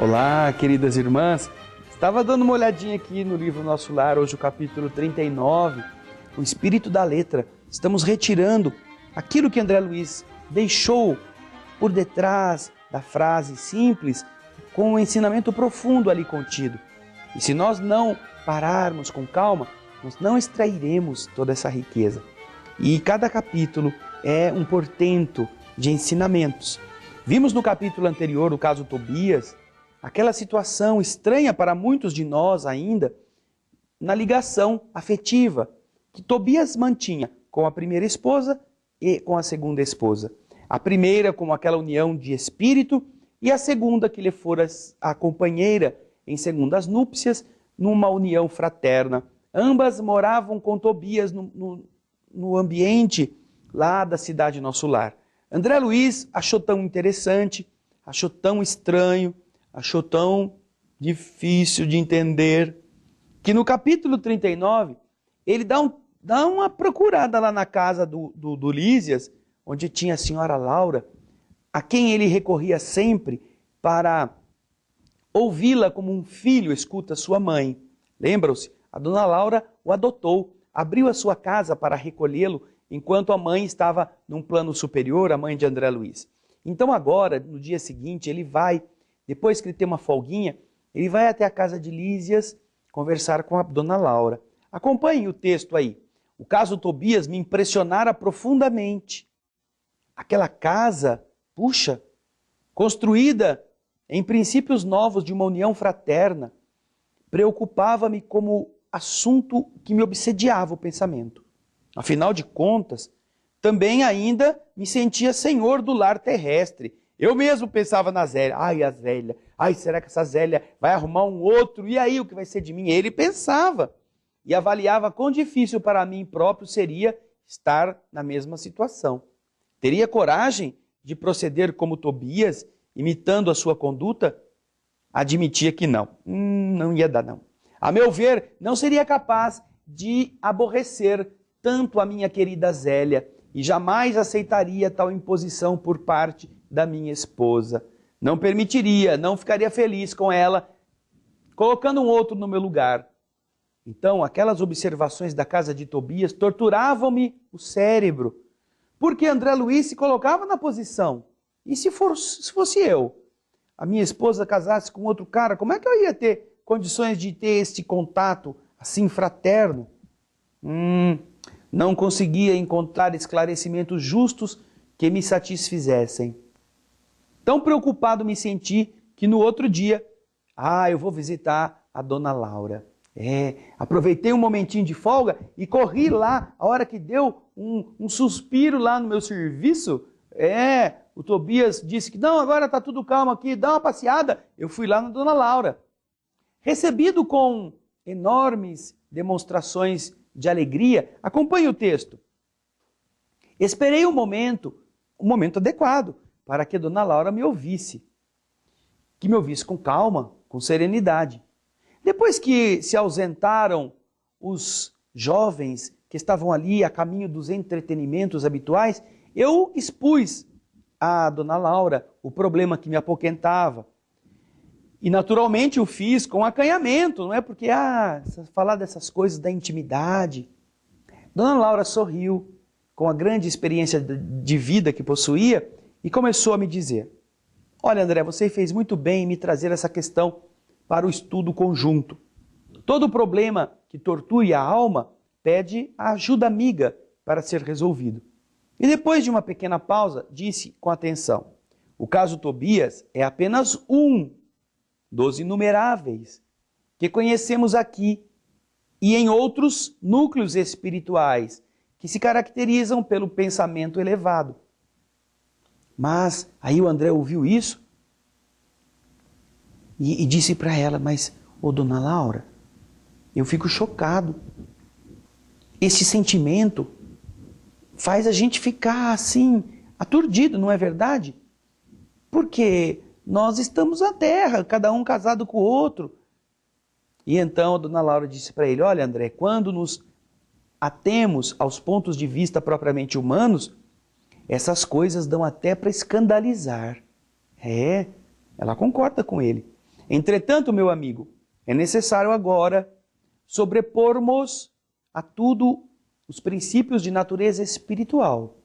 Olá, queridas irmãs. Estava dando uma olhadinha aqui no livro Nosso Lar, hoje o capítulo 39, o espírito da letra. Estamos retirando aquilo que André Luiz deixou por detrás da frase simples, com um ensinamento profundo ali contido. E se nós não pararmos com calma, nós não extrairemos toda essa riqueza. E cada capítulo é um portento de ensinamentos. Vimos no capítulo anterior, o caso Tobias, aquela situação estranha para muitos de nós ainda, na ligação afetiva que Tobias mantinha com a primeira esposa e com a segunda esposa. A primeira como aquela união de espírito e a segunda que lhe fora a companheira em segundas núpcias, numa união fraterna. Ambas moravam com Tobias no ambiente lá da cidade Nosso Lar. André Luiz achou tão interessante, achou tão estranho, achou tão difícil de entender, que no capítulo 39, ele dá uma procurada lá na casa do Lísias, onde tinha a senhora Laura, a quem ele recorria sempre para ouvi-la como um filho escuta sua mãe. Lembram-se? A dona Laura o adotou, abriu a sua casa para recolhê-lo, enquanto a mãe estava num plano superior, a mãe de André Luiz. Então agora, no dia seguinte, ele vai, depois que ele tem uma folguinha, ele vai até a casa de Lísias conversar com a dona Laura. Acompanhe o texto aí. O caso Tobias me impressionara profundamente. Aquela casa, puxa, construída em princípios novos de uma união fraterna, preocupava-me como assunto que me obsediava o pensamento. Afinal de contas, também ainda me sentia senhor do lar terrestre. Eu mesmo pensava na Zélia. Ai, a Zélia. Ai, será que essa Zélia vai arrumar um outro? E aí, o que vai ser de mim? Ele pensava e avaliava quão difícil para mim próprio seria estar na mesma situação. Teria coragem de proceder como Tobias, imitando a sua conduta? Admitia que não. Não ia dar, não. A meu ver, não seria capaz de aborrecer tanto a minha querida Zélia e jamais aceitaria tal imposição por parte da minha esposa. Não permitiria, não ficaria feliz com ela, colocando um outro no meu lugar. Então, aquelas observações da casa de Tobias torturavam-me o cérebro, porque André Luiz se colocava na posição. E se fosse eu, a minha esposa casasse com outro cara, como é que eu ia ter condições de ter este contato assim fraterno? Não conseguia encontrar esclarecimentos justos que me satisfizessem. Tão preocupado me senti que no outro dia, eu vou visitar a dona Laura. Aproveitei um momentinho de folga e corri lá, a hora que deu um suspiro lá no meu serviço. O Tobias disse que não, agora está tudo calmo aqui, dá uma passeada. Eu fui lá na dona Laura. Recebido com enormes demonstrações de alegria, acompanhe o texto. Esperei um momento adequado para que a dona Laura me ouvisse. Que me ouvisse com calma, com serenidade. Depois que se ausentaram os jovens que estavam ali a caminho dos entretenimentos habituais, eu expus à dona Laura o problema que me apoquentava. E naturalmente o fiz com acanhamento, não é? Porque, falar dessas coisas da intimidade. Dona Laura sorriu com a grande experiência de vida que possuía e começou a me dizer: olha, André, você fez muito bem em me trazer essa questão para o estudo conjunto. Todo problema que torture a alma pede a ajuda amiga para ser resolvido. E depois de uma pequena pausa, disse com atenção: o caso Tobias é apenas um dos inumeráveis que conhecemos aqui e em outros núcleos espirituais que se caracterizam pelo pensamento elevado. Mas aí o André ouviu isso e disse para ela: mas, dona Laura, eu fico chocado. Esse sentimento faz a gente ficar assim, aturdido, não é verdade? Porque nós estamos na terra, cada um casado com o outro. E então a dona Laura disse para ele: olha, André, quando nos atemos aos pontos de vista propriamente humanos, essas coisas dão até para escandalizar. Ela concorda com ele. Entretanto, meu amigo, é necessário agora sobrepormos a tudo os princípios de natureza espiritual.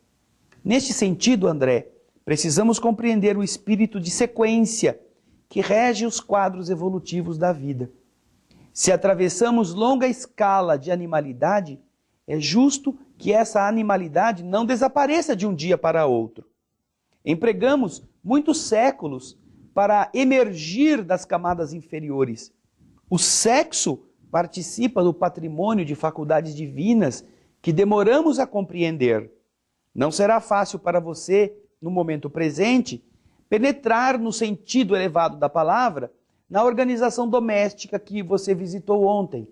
Neste sentido, André, precisamos compreender o espírito de sequência que rege os quadros evolutivos da vida. Se atravessamos longa escala de animalidade, é justo que essa animalidade não desapareça de um dia para outro. Empregamos muitos séculos para emergir das camadas inferiores. O sexo participa do patrimônio de faculdades divinas que demoramos a compreender. Não será fácil para você, no momento presente, penetrar no sentido elevado da palavra na organização doméstica que você visitou ontem.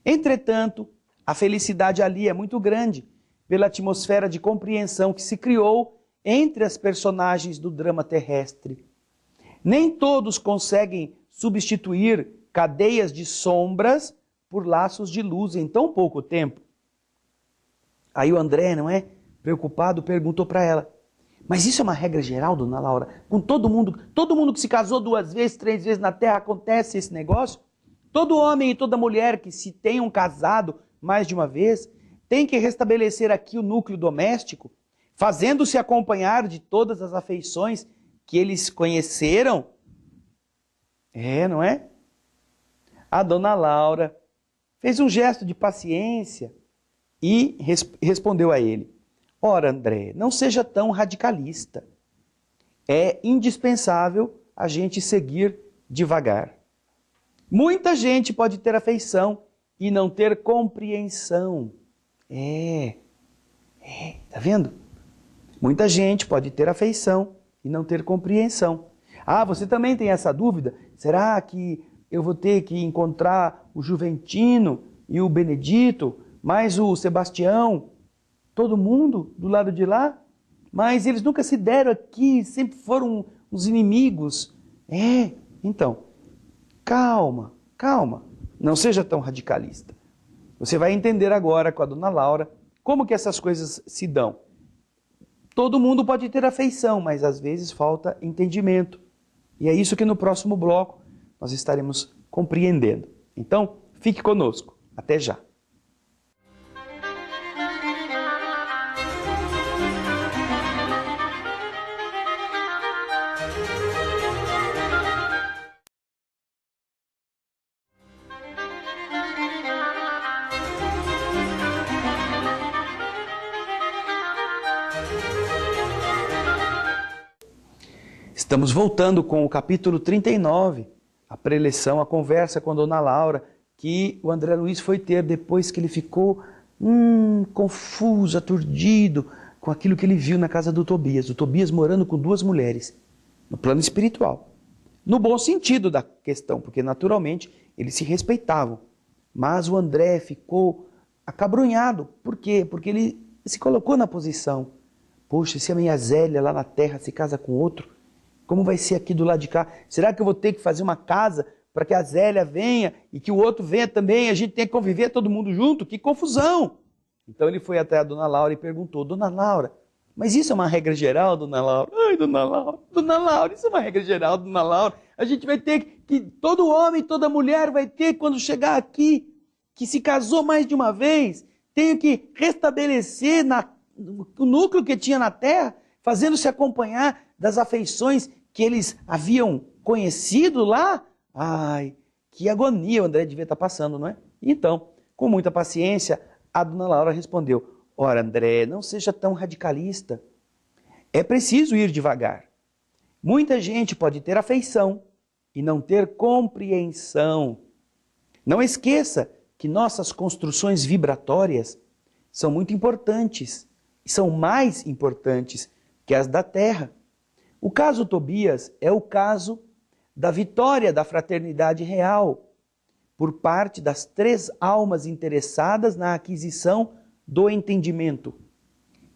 Entretanto, a felicidade ali é muito grande pela atmosfera de compreensão que se criou entre as personagens do drama terrestre. Nem todos conseguem substituir cadeias de sombras por laços de luz em tão pouco tempo. Aí o André, não é? Preocupado, perguntou para ela: mas isso é uma regra geral, dona Laura? Com todo mundo que se casou 2 vezes, 3 vezes na Terra, acontece esse negócio? Todo homem e toda mulher que se tenham casado mais de uma vez tem que restabelecer aqui o núcleo doméstico, fazendo-se acompanhar de todas as afeições que eles conheceram? É, não é? A dona Laura fez um gesto de paciência e respondeu a ele: ora, André, não seja tão radicalista. É indispensável a gente seguir devagar. Muita gente pode ter afeição e não ter compreensão. Tá vendo? Muita gente pode ter afeição e não ter compreensão. Ah, você também tem essa dúvida? Será que eu vou ter que encontrar o Juventino e o Benedito, mais o Sebastião, todo mundo do lado de lá? Mas eles nunca se deram aqui, sempre foram os inimigos. Então, calma, não seja tão radicalista. Você vai entender agora com a dona Laura como que essas coisas se dão. Todo mundo pode ter afeição, mas às vezes falta entendimento. E é isso que no próximo bloco nós estaremos compreendendo. Então, fique conosco. Até já. Estamos voltando com o capítulo 39, a preleção, a conversa com a dona Laura, que o André Luiz foi ter depois que ele ficou confuso, aturdido com aquilo que ele viu na casa do Tobias. O Tobias morando com 2 mulheres, no plano espiritual. No bom sentido da questão, porque naturalmente eles se respeitavam. Mas o André ficou acabrunhado. Por quê? Porque ele se colocou na posição: poxa, se a minha Zélia lá na terra se casa com outro, como vai ser aqui do lado de cá? Será que eu vou ter que fazer uma casa para que a Zélia venha e que o outro venha também? A gente tem que conviver todo mundo junto? Que confusão! Então ele foi até a dona Laura e perguntou: dona Laura, mas isso é uma regra geral, dona Laura? Ai, dona Laura, isso é uma regra geral, dona Laura. A gente vai ter que, todo homem, toda mulher vai ter, quando chegar aqui, que se casou mais de uma vez, tenho que restabelecer o núcleo que tinha na terra, fazendo-se acompanhar das afeições que eles haviam conhecido lá? Ai, que agonia o André devia estar passando, não é? Então, com muita paciência, a dona Laura respondeu: ora, André, não seja tão radicalista. É preciso ir devagar. Muita gente pode ter afeição e não ter compreensão. Não esqueça que nossas construções vibratórias são muito importantes, e são mais importantes que as da Terra. O caso Tobias é o caso da vitória da fraternidade real por parte das 3 almas interessadas na aquisição do entendimento.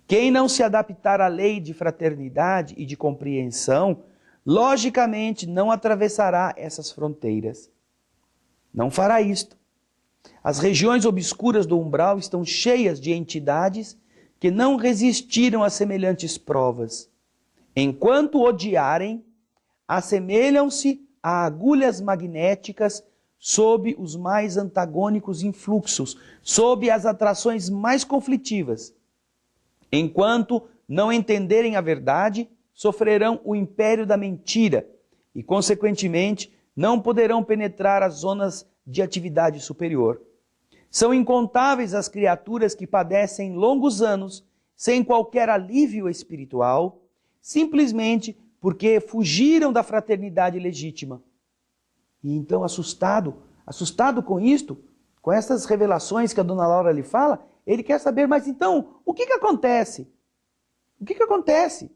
Quem não se adaptar à lei de fraternidade e de compreensão, logicamente não atravessará essas fronteiras. Não fará isto. As regiões obscuras do umbral estão cheias de entidades que não resistiram a semelhantes provas. Enquanto odiarem, assemelham-se a agulhas magnéticas sob os mais antagônicos influxos, sob as atrações mais conflitivas. Enquanto não entenderem a verdade, sofrerão o império da mentira e, consequentemente, não poderão penetrar as zonas de atividade superior. São incontáveis as criaturas que padecem longos anos sem qualquer alívio espiritual, simplesmente porque fugiram da fraternidade legítima. E então, assustado com isto, com essas revelações que a dona Laura lhe fala, ele quer saber, mas então, o que acontece? O que acontece?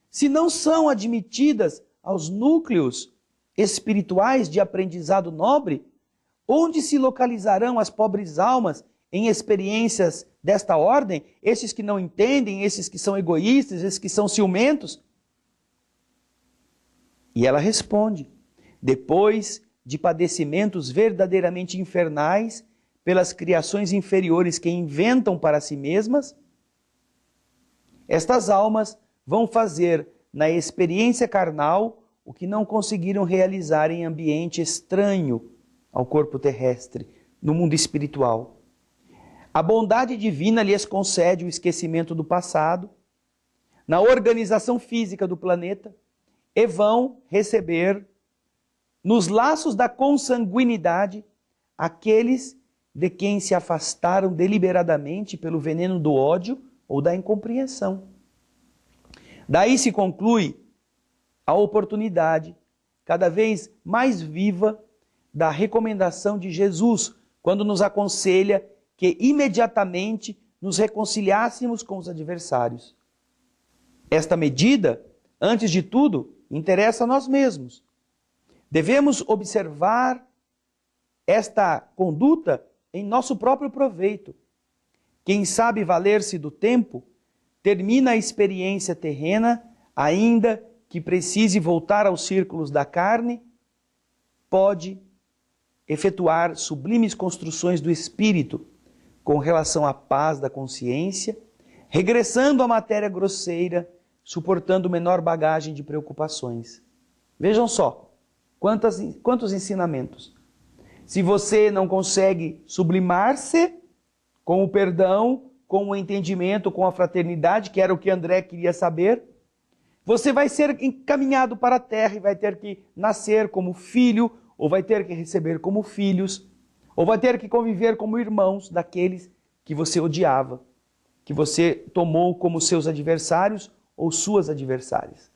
Se não são admitidas aos núcleos espirituais de aprendizado nobre, onde se localizarão as pobres almas em experiências desta ordem? Esses que não entendem, esses que são egoístas, esses que são ciumentos? E ela responde: depois de padecimentos verdadeiramente infernais pelas criações inferiores que inventam para si mesmas, estas almas vão fazer na experiência carnal o que não conseguiram realizar em ambiente estranho ao corpo terrestre, no mundo espiritual. A bondade divina lhes concede o esquecimento do passado, na organização física do planeta, e vão receber, nos laços da consanguinidade, aqueles de quem se afastaram deliberadamente pelo veneno do ódio ou da incompreensão. Daí se conclui a oportunidade, cada vez mais viva, da recomendação de Jesus, quando nos aconselha que imediatamente nos reconciliássemos com os adversários. Esta medida, antes de tudo, interessa a nós mesmos. Devemos observar esta conduta em nosso próprio proveito. Quem sabe valer-se do tempo, termina a experiência terrena, ainda que precise voltar aos círculos da carne, pode efetuar sublimes construções do espírito com relação à paz da consciência, regressando à matéria grosseira, suportando menor bagagem de preocupações. Vejam só, quantos ensinamentos. Se você não consegue sublimar-se com o perdão, com o entendimento, com a fraternidade, que era o que André queria saber, você vai ser encaminhado para a terra e vai ter que nascer como filho, ou vai ter que receber como filhos, ou vai ter que conviver como irmãos daqueles que você odiava, que você tomou como seus adversários ou suas adversárias.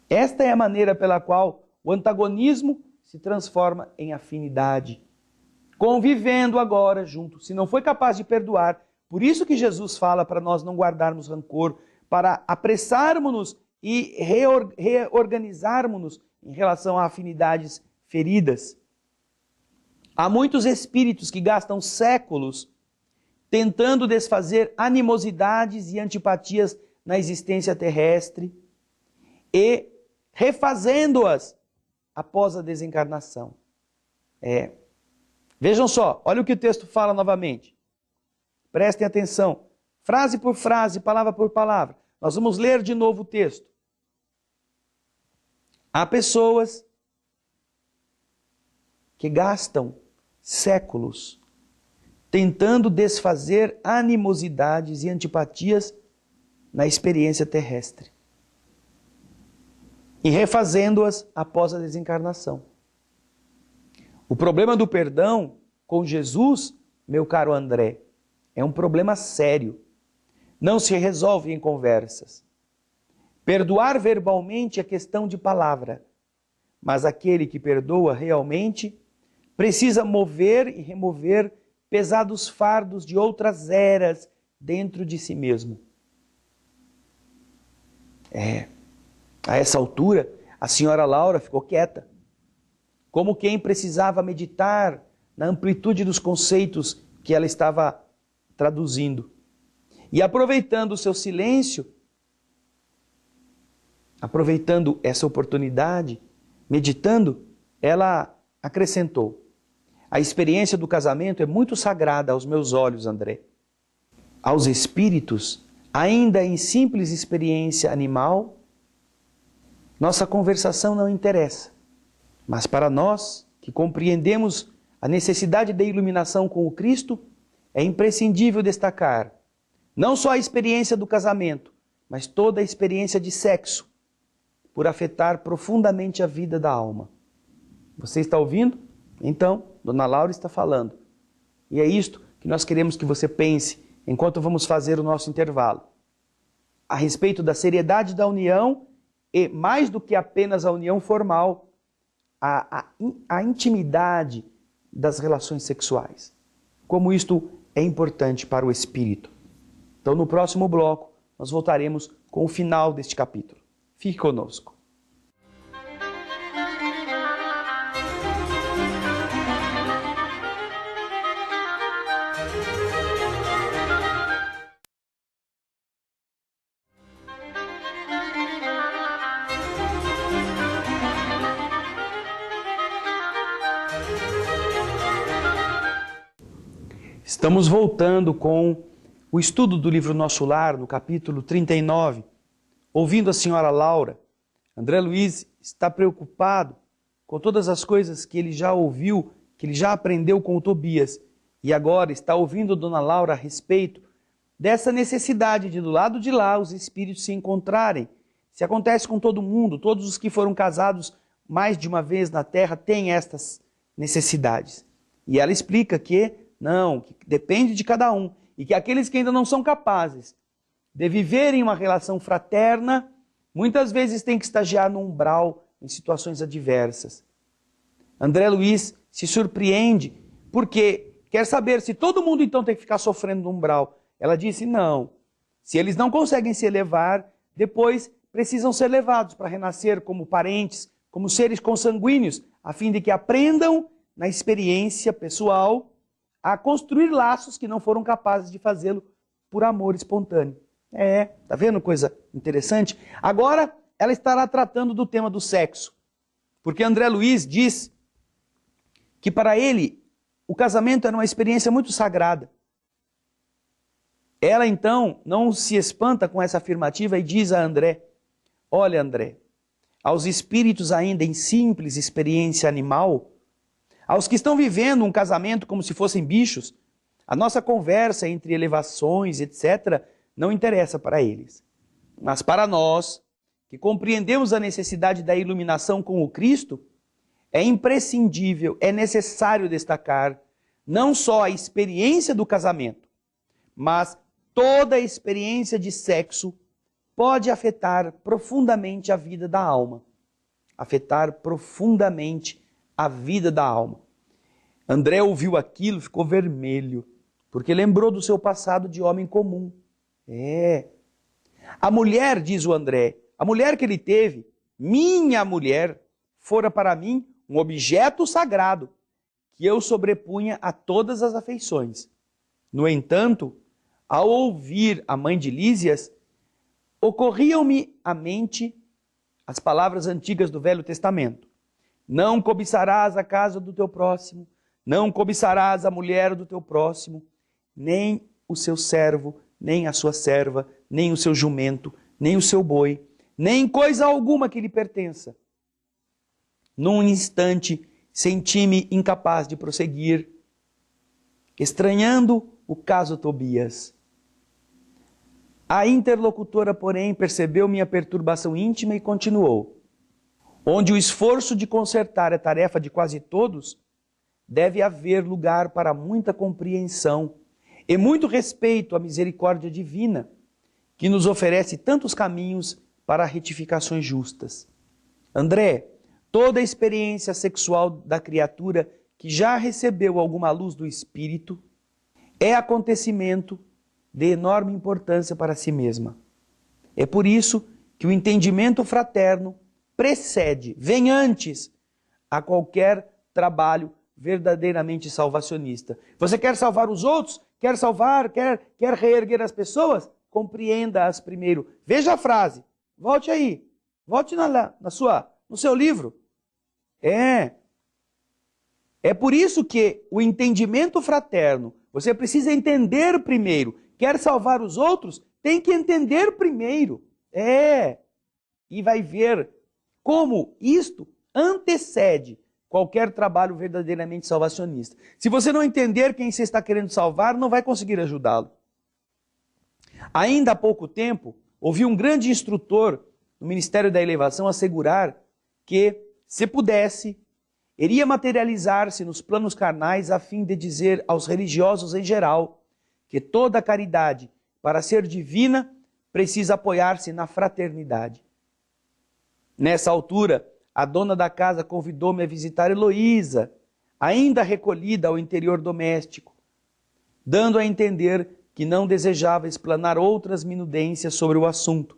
Esta é a maneira pela qual o antagonismo se transforma em afinidade. Convivendo agora junto, se não foi capaz de perdoar, por isso que Jesus fala para nós não guardarmos rancor, para apressarmos-nos e reorganizarmos-nos em relação a afinidades feridas. Há muitos espíritos que gastam séculos tentando desfazer animosidades e antipatias na existência terrestre e refazendo-as após a desencarnação. Vejam só, olha o que o texto fala novamente. Prestem atenção, frase por frase, palavra por palavra. Nós vamos ler de novo o texto. Há pessoas que gastam séculos tentando desfazer animosidades e antipatias na experiência terrestre e refazendo-as após a desencarnação. O problema do perdão com Jesus, meu caro André, é um problema sério. Não se resolve em conversas. Perdoar verbalmente é questão de palavra, mas aquele que perdoa realmente precisa mover e remover pesados fardos de outras eras dentro de si mesmo. A essa altura, a senhora Laura ficou quieta, como quem precisava meditar na amplitude dos conceitos que ela estava traduzindo. E aproveitando o seu silêncio, aproveitando essa oportunidade, meditando, ela acrescentou: a experiência do casamento é muito sagrada aos meus olhos, André. Aos espíritos, ainda em simples experiência animal, nossa conversação não interessa. Mas para nós, que compreendemos a necessidade da iluminação com o Cristo, é imprescindível destacar não só a experiência do casamento, mas toda a experiência de sexo, por afetar profundamente a vida da alma. Você está ouvindo? Então, Dona Laura está falando. E é isto que nós queremos que você pense enquanto vamos fazer o nosso intervalo. A respeito da seriedade da união e, mais do que apenas a união formal, a intimidade das relações sexuais. Como isto é importante para o espírito. Então, no próximo bloco, nós voltaremos com o final deste capítulo. Fique conosco. Estamos voltando com o estudo do livro Nosso Lar, no capítulo 39, ouvindo a senhora Laura. André Luiz está preocupado com todas as coisas que ele já ouviu, que ele já aprendeu com o Tobias, e agora está ouvindo Dona Laura a respeito dessa necessidade de do lado de lá os espíritos se encontrarem. Se acontece com todo mundo, todos os que foram casados mais de uma vez na Terra têm estas necessidades. E ela explica que não, que depende de cada um. E que aqueles que ainda não são capazes de viverem uma relação fraterna, muitas vezes têm que estagiar no umbral em situações adversas. André Luiz se surpreende porque quer saber se todo mundo então tem que ficar sofrendo no umbral. Ela disse não. Se eles não conseguem se elevar, depois precisam ser levados para renascer como parentes, como seres consanguíneos, a fim de que aprendam na experiência pessoal a construir laços que não foram capazes de fazê-lo por amor espontâneo. Tá vendo coisa interessante? Agora ela estará tratando do tema do sexo, porque André Luiz diz que para ele o casamento era uma experiência muito sagrada. Ela então não se espanta com essa afirmativa e diz a André: olha André, aos espíritos ainda em simples experiência animal, aos que estão vivendo um casamento como se fossem bichos, a nossa conversa entre elevações, etc., não interessa para eles. Mas para nós, que compreendemos a necessidade da iluminação com o Cristo, é imprescindível, é necessário destacar não só a experiência do casamento, mas toda a experiência de sexo pode afetar profundamente a vida da alma. Afetar profundamente a vida da alma. André ouviu aquilo, ficou vermelho, porque lembrou do seu passado de homem comum. A mulher, diz o André, a mulher que ele teve, minha mulher, fora para mim um objeto sagrado, que eu sobrepunha a todas as afeições. No entanto, ao ouvir a mãe de Lísias, ocorriam-me à mente as palavras antigas do Velho Testamento. Não cobiçarás a casa do teu próximo, não cobiçarás a mulher do teu próximo, nem o seu servo, nem a sua serva, nem o seu jumento, nem o seu boi, nem coisa alguma que lhe pertença. Num instante, senti-me incapaz de prosseguir, estranhando o caso Tobias. A interlocutora, porém, percebeu minha perturbação íntima e continuou: onde o esforço de consertar é tarefa de quase todos, deve haver lugar para muita compreensão e muito respeito à misericórdia divina, que nos oferece tantos caminhos para retificações justas. André, toda a experiência sexual da criatura que já recebeu alguma luz do Espírito é acontecimento de enorme importância para si mesma. É por isso que o entendimento fraterno precede, vem antes a qualquer trabalho verdadeiramente salvacionista. Você quer salvar os outros? Quer salvar? Quer reerguer as pessoas? Compreenda-as primeiro. Veja a frase. Volte aí. Volte no seu livro. É por isso que o entendimento fraterno, você precisa entender primeiro. Quer salvar os outros? Tem que entender primeiro. E vai ver como isto antecede qualquer trabalho verdadeiramente salvacionista. Se você não entender quem você está querendo salvar, não vai conseguir ajudá-lo. Ainda há pouco tempo, ouvi um grande instrutor no Ministério da Elevação assegurar que, se pudesse, iria materializar-se nos planos carnais a fim de dizer aos religiosos em geral que toda caridade, para ser divina, precisa apoiar-se na fraternidade. Nessa altura, a dona da casa convidou-me a visitar Heloísa, ainda recolhida ao interior doméstico, dando a entender que não desejava explanar outras minudências sobre o assunto.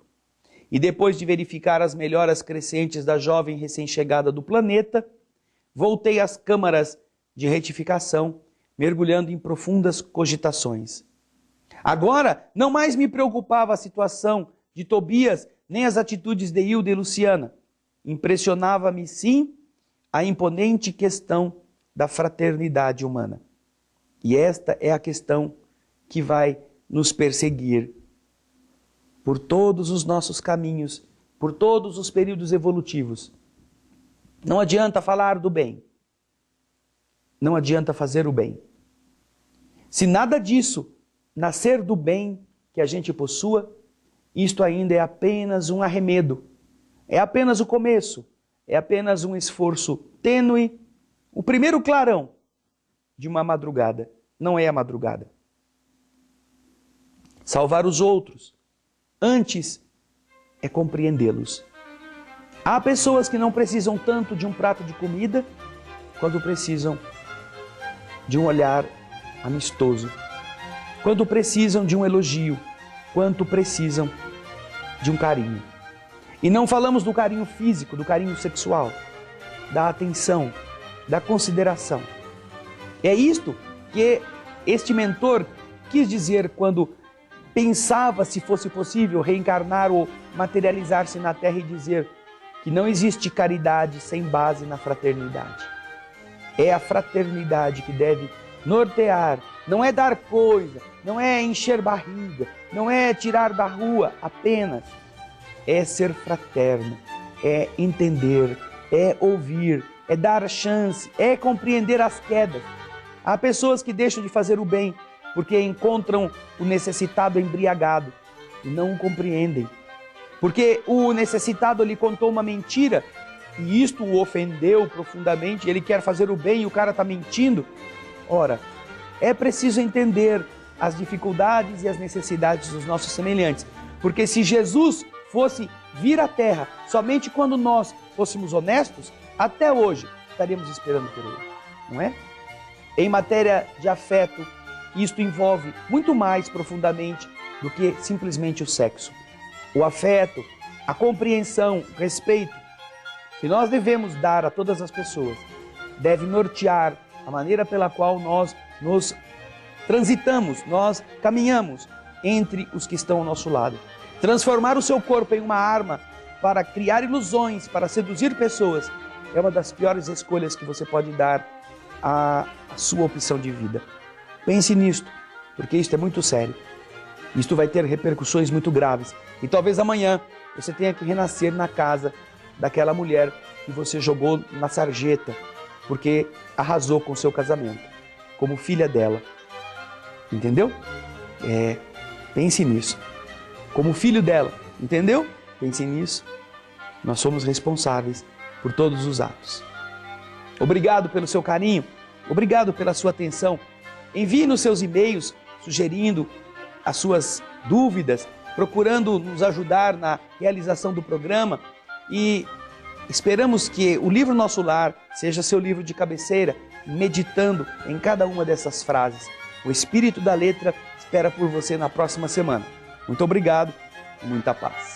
E depois de verificar as melhoras crescentes da jovem recém-chegada do planeta, voltei às câmaras de retificação, mergulhando em profundas cogitações. Agora, não mais me preocupava a situação de Tobias, nem as atitudes de Hilda e Luciana. Impressionava-me, sim, a imponente questão da fraternidade humana. E esta é a questão que vai nos perseguir por todos os nossos caminhos, por todos os períodos evolutivos. Não adianta falar do bem. Não adianta fazer o bem. Se nada disso nascer do bem que a gente possua, isto ainda é apenas um arremedo. É apenas o começo. É apenas um esforço tênue. O primeiro clarão de uma madrugada. Não é a madrugada. Salvar os outros antes é compreendê-los. Há pessoas que não precisam tanto de um prato de comida quando precisam de um olhar amistoso, quando precisam de um elogio, quanto precisam de um carinho. E não falamos do carinho físico, do carinho sexual, da atenção, da consideração. É isto que este mentor quis dizer quando pensava se fosse possível reencarnar ou materializar-se na Terra e dizer que não existe caridade sem base na fraternidade. É a fraternidade que deve nortear, não é dar coisa, não é encher barriga, não é tirar da rua apenas. É ser fraterno, é entender, é ouvir, é dar chance, é compreender as quedas. Há pessoas que deixam de fazer o bem porque encontram o necessitado embriagado e não o compreendem. Porque o necessitado lhe contou uma mentira e isto o ofendeu profundamente, ele quer fazer o bem e o cara está mentindo. Ora, é preciso entender as dificuldades e as necessidades dos nossos semelhantes. Porque se Jesus fosse vir à Terra somente quando nós fôssemos honestos, até hoje estaríamos esperando por ele, não é? Em matéria de afeto, isto envolve muito mais profundamente do que simplesmente o sexo. O afeto, a compreensão, o respeito que nós devemos dar a todas as pessoas deve nortear a maneira pela qual nós nos transitamos, nós caminhamos entre os que estão ao nosso lado. Transformar o seu corpo em uma arma para criar ilusões, para seduzir pessoas, é uma das piores escolhas que você pode dar à sua opção de vida. Pense nisto, porque isto é muito sério. Isto vai ter repercussões muito graves. E talvez amanhã você tenha que renascer na casa daquela mulher que você jogou na sarjeta, porque arrasou com o seu casamento, como filha dela. Entendeu? Pense nisso. Como filho dela, entendeu? Pense nisso. Nós somos responsáveis por todos os atos. Obrigado pelo seu carinho, obrigado pela sua atenção. Envie nos seus e-mails sugerindo as suas dúvidas, procurando nos ajudar na realização do programa e esperamos que o livro Nosso Lar seja seu livro de cabeceira, meditando em cada uma dessas frases. O Espírito da Letra espera por você na próxima semana. Muito obrigado e muita paz.